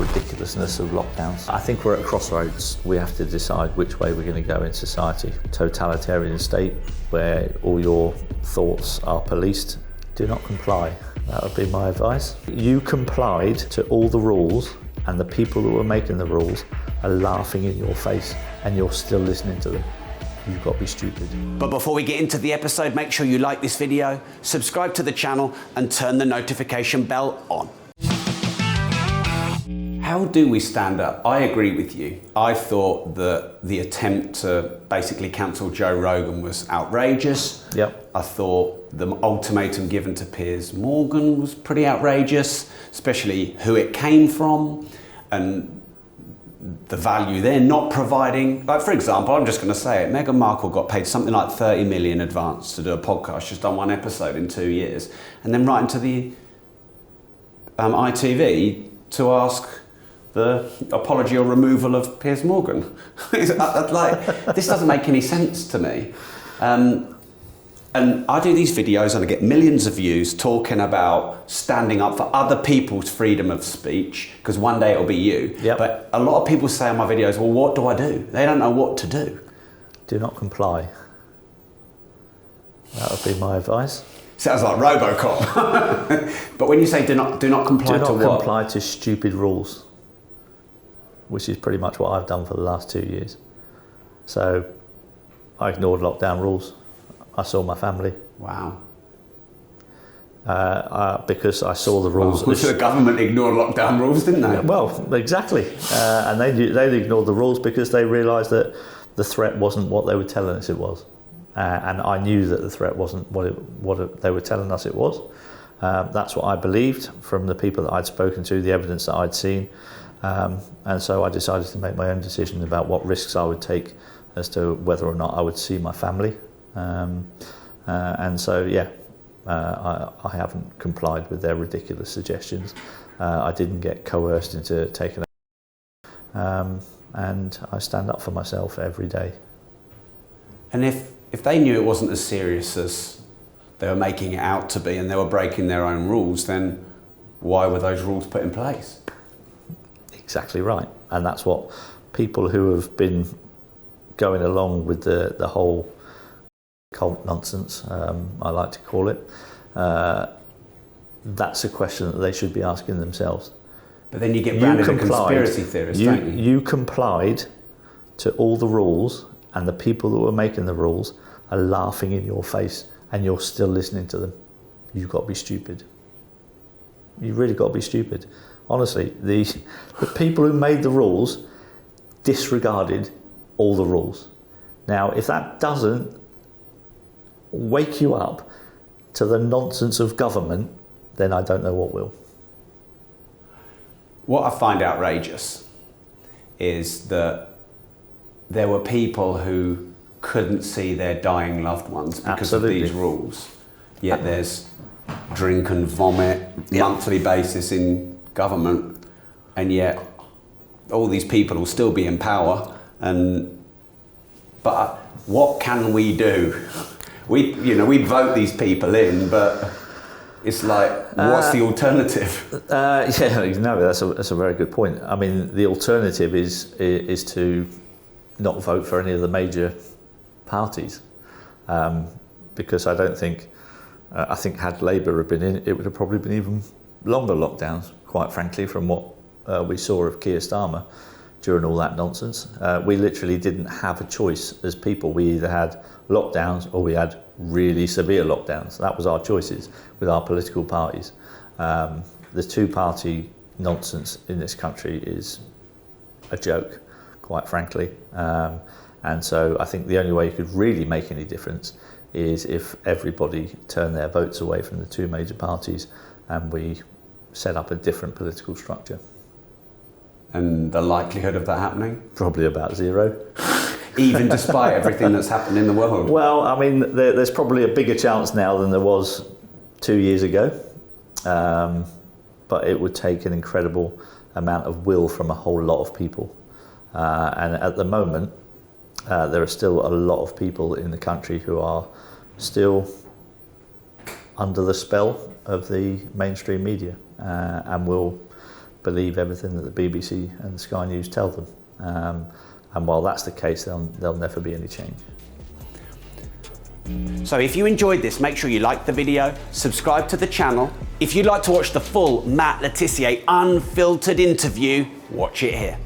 ridiculousness of lockdowns. I think we're at crossroads. We have to decide which way we're going to go in society. Totalitarian state where all your thoughts are policed. Do not comply. That would be my advice. You complied to all the rules and the people who were making the rules are laughing in your face and you're still listening to them. You've got to be stupid. But before we get into the episode, make sure you like this video, subscribe to the channel and turn the notification bell on. How do we stand up? I agree with you. I thought that the attempt to basically cancel Joe Rogan was outrageous. Yep. I thought the ultimatum given to Piers Morgan was pretty outrageous, especially who it came from and the value they're not providing. Like, for example, I'm just going to say it, Meghan Markle got paid something like 30 million advance to do a podcast, just done one episode in 2 years, and then right into the ITV to ask the apology or removal of Piers Morgan. Like, this doesn't make any sense to me. And I do these videos and I get millions of views talking about standing up for other people's freedom of speech, because one day it'll be you. Yep. But a lot of people say in my videos, well, what do I do? They don't know what to do. Do not comply. That would be my advice. Sounds like RoboCop. But when you say do not comply to what? Do not comply to stupid rules, which is pretty much what I've done for the last 2 years. So I ignored lockdown rules. I saw my family. Wow. Because I saw the rules. Well, the government ignored lockdown rules, didn't they? Well, exactly. And they ignored the rules because they realised that the threat wasn't what they were telling us it was. And I knew that the threat wasn't what they were telling us it was. That's what I believed from the people that I'd spoken to, the evidence that I'd seen. And so I decided to make my own decision about what risks I would take as to whether or not I would see my family. And so, yeah, I haven't complied with their ridiculous suggestions. I didn't get coerced into taking it. And I stand up for myself every day. And if they knew it wasn't as serious as they were making it out to be and they were breaking their own rules, then why were those rules put in place? Exactly right. And that's what people who have been going along with the whole cult nonsense, I like to call it, that's a question that they should be asking themselves. But then you get branded a conspiracy theorist, don't you? You complied to all the rules and the people that were making the rules are laughing in your face and you're still listening to them. You've got to be stupid. You've really got to be stupid. Honestly, the people who made the rules disregarded all the rules. Now, if that doesn't wake you up to the nonsense of government, then I don't know what will. What I find outrageous is that there were people who couldn't see their dying loved ones because Absolutely. of these rules. Yet there's drink and vomit monthly basis in government, and yet all these people will still be in power. But what can we do? We vote these people in, but it's like, what's the alternative? That's a very good point. I mean, the alternative is to not vote for any of the major parties, because I think had Labour have been in, it would have probably been even longer lockdowns, quite frankly, from what we saw of Keir Starmer during all that nonsense. We literally didn't have a choice as people. We either had lockdowns or we had really severe lockdowns. That was our choices with our political parties. The two-party nonsense in this country is a joke, quite frankly. And so I think the only way you could really make any difference is if everybody turned their votes away from the two major parties and we set up a different political structure. And the likelihood of that happening? Probably about zero. Even despite everything that's happened in the world? Well, I mean, there's probably a bigger chance now than there was 2 years ago. But it would take an incredible amount of will from a whole lot of people. And at the moment, there are still a lot of people in the country who are still under the spell of the mainstream media and will believe everything that the BBC and Sky News tell them. And while that's the case, there'll never be any change. So if you enjoyed this, make sure you like the video, subscribe to the channel. If you'd like to watch the full Matt Le Tissier unfiltered interview, watch it here.